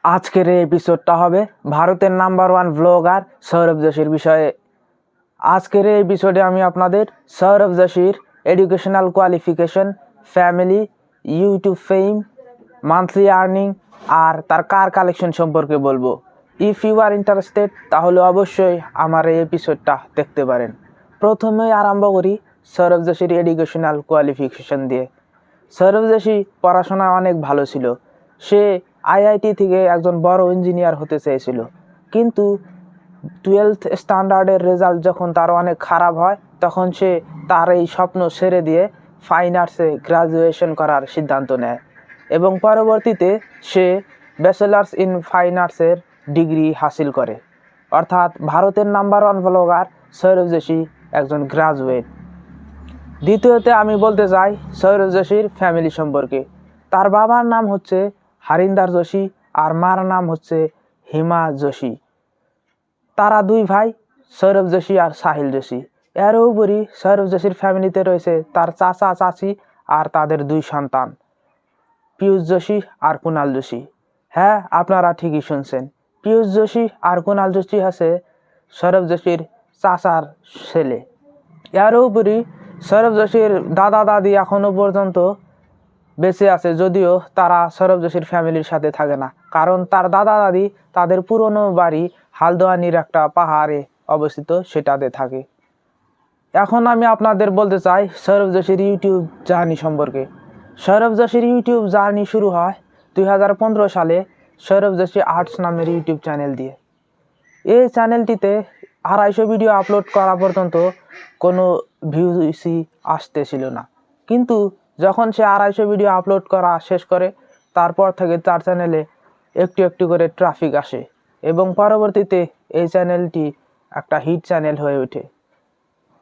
আজকের এই এপিসোডটা হবে ভারতের নাম্বার ওয়ান ব্লগার সৌরভ যোশীর বিষয়ে। আজকের এই এপিসোডে আমি আপনাদের সৌরভ যোশীর educational qualification, family, YouTube fame, monthly earning আর তার কার কালেকশন সম্পর্কে বলবো। ইফ ইউ আর ইন্টারেস্টেড তাহলে অবশ্যই আমার এই এপিসোডটা দেখতে পারেন। প্রথমেই আরম্ভ করি সৌরভ যোশীর এডুকেশনাল কোয়ালিফিকেশন দিয়ে। সৌরভ যোশী পড়াশোনায় অনেক ভালো ছিল। সে আইআইটি থেকে একজন বড় ইঞ্জিনিয়ার হতে চেয়েছিল, কিন্তু 12th স্ট্যান্ডার্ডের রেজাল্ট যখন তার অনেক খারাপ হয় তখন সে তার এই স্বপ্ন ছেড়ে দিয়ে ফাইন আর্টসে গ্রাজুয়েশন করার সিদ্ধান্ত নেয় এবং পরবর্তীতে সে ব্যাচেলার্স ইন ফাইন আর্টসের ডিগ্রি হাসিল করে। অর্থাৎ ভারতের number one blogger Sourav Joshi একজন গ্রাজুয়েট। দ্বিতীয়তে আমি বলতে চাই সৌরভ যোশীর ফ্যামিলি সম্পর্কে। তার বাবার নাম হচ্ছে হরিন্দর যোশী আর মার নাম হচ্ছে হিমা যোশী। তারা দুই ভাই, সৌরভ যোশী আর সাহিল যোশী। এর উপরই সৌরভ যোশীর ফ্যামিলিতে রয়েছে তার চাচা চাচি আর তাদের দুই সন্তান, পীয়ূষ যোশী আর কুণাল যোশী। হ্যাঁ, আপনারা ঠিকই শুনছেন, পীয়ূষ যোশী আর কুণাল যোশী আছে সৌরভ যোশীর চাচার ছেলে। এর উপরই সৌরভ যোশীর দাদা দাদি এখনো পর্যন্ত বেঁচে আছে, যদিও তারা সৌরভ যোশীর ফ্যামিলির সাথে থাকে না, কারণ তার দাদা দাদি তাদের পুরনো বাড়ি হালদোয়ানির একটা পাহাড়ে অবস্থিত, সেটাতে থাকে। এখন আমি আপনাদের বলতে চাই সৌরভ যোশীর ইউটিউব জার্নি সম্পর্কে। সৌরভ যোশীর ইউটিউব জার্নি শুরু হয় 2015 সালে সৌরভ যোশী আর্টস নামের ইউটিউব চ্যানেল দিয়ে। এই চ্যানেলটিতে 250 ভিডিও আপলোড করা পর্যন্ত কোনো ভিউসই আসতেছিল না, কিন্তু যখন সে 250 ভিডিও আপলোড করা শেষ করে তারপর থেকে তার চ্যানেলে একটু একটু করে ট্রাফিক আসে এবং পরবর্তীতে এই চ্যানেলটি একটা হিট চ্যানেল হয়ে ওঠে।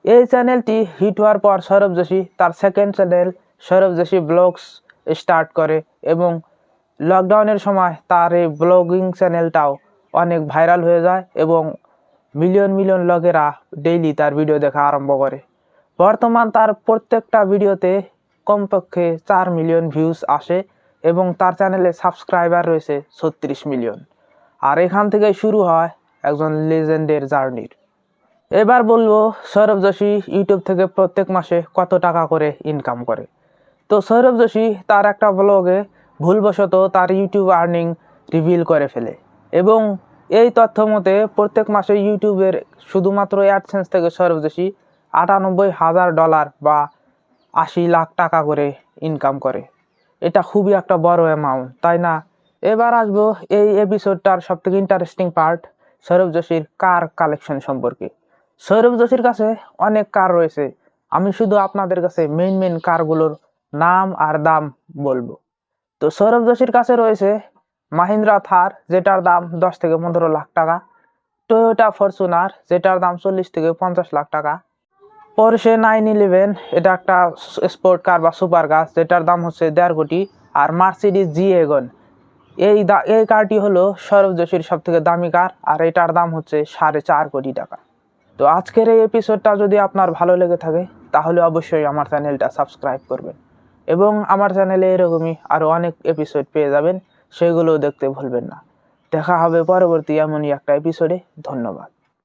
এই চ্যানেলটি হিট হওয়ার পর সৌরভ যোশী তার second channel Sourav Joshi vlogs start করে এবং লকডাউনের সময় তার এই ব্লগিং চ্যানেলটাও অনেক ভাইরাল হয়ে যায় এবং মিলিয়ন মিলিয়ন লোকেরা ডেইলি তার ভিডিও দেখা আরম্ভ করে। বর্তমান তার প্রত্যেকটা ভিডিওতে কমপক্ষে 4 মিলিয়ন ভিউজ আসে এবং তার চ্যানেলে সাবস্ক্রাইবার রয়েছে 36 মিলিয়ন। আর এখান থেকে শুরু হয় একজন লেজেন্ডের জার্নির। এবার বলবো সৌরভ যোশী ইউটিউব থেকে প্রত্যেক মাসে কত টাকা করে ইনকাম করে। তো সৌরভ যোশী তার একটা ব্লগে ভুলবশত তার ইউটিউব আর্নিং রিভিল করে ফেলে এবং এই তথ্য মতে প্রত্যেক মাসে ইউটিউবের শুধুমাত্র অ্যাডসেন্স থেকে সৌরভ যোশী $98,000 বা 80 লাখ টাকা করে ইনকাম করে। এটা খুবই একটা বড় অ্যামাউন্ট, তাই না? এবার আসবো এই এপিসোডটার সবথেকে ইন্টারেস্টিং পার্ট, সৌরভ যোশীর কার কালেকশন সম্পর্কে। সৌরভ যোশীর কাছে অনেক কার রয়েছে, আমি শুধু আপনাদের কাছে মেইন কারগুলোর নাম আর দাম বলবো। তো সৌরভ যোশীর কাছে রয়েছে মাহিন্দ্রা থার, যেটার দাম 10 থেকে 15 লাখ টাকা, টয়োটা ফরচুনার যেটার দাম 40 থেকে 50 লাখ টাকা, পোরশে 911 এটা একটা স্পোর্ট কার বা সুপার কার যেটার দাম হচ্ছে 1.5 কোটি, আর মার্সিডিজ জি ওয়াগন এই কারটি হলো সৌরভ যোশীর সব থেকে দামি কার আর এটার দাম হচ্ছে 4.5 কোটি টাকা। তো আজকের এই এপিসোডটা যদি আপনার ভালো লেগে থাকে তাহলে অবশ্যই আমার চ্যানেলটা সাবস্ক্রাইব করবেন এবং আমার চ্যানেলে এরকমই আরও অনেক এপিসোড পেয়ে যাবেন, সেগুলোও দেখতে ভুলবেন না। দেখা হবে পরবর্তী এমনই একটা এপিসোডে। ধন্যবাদ।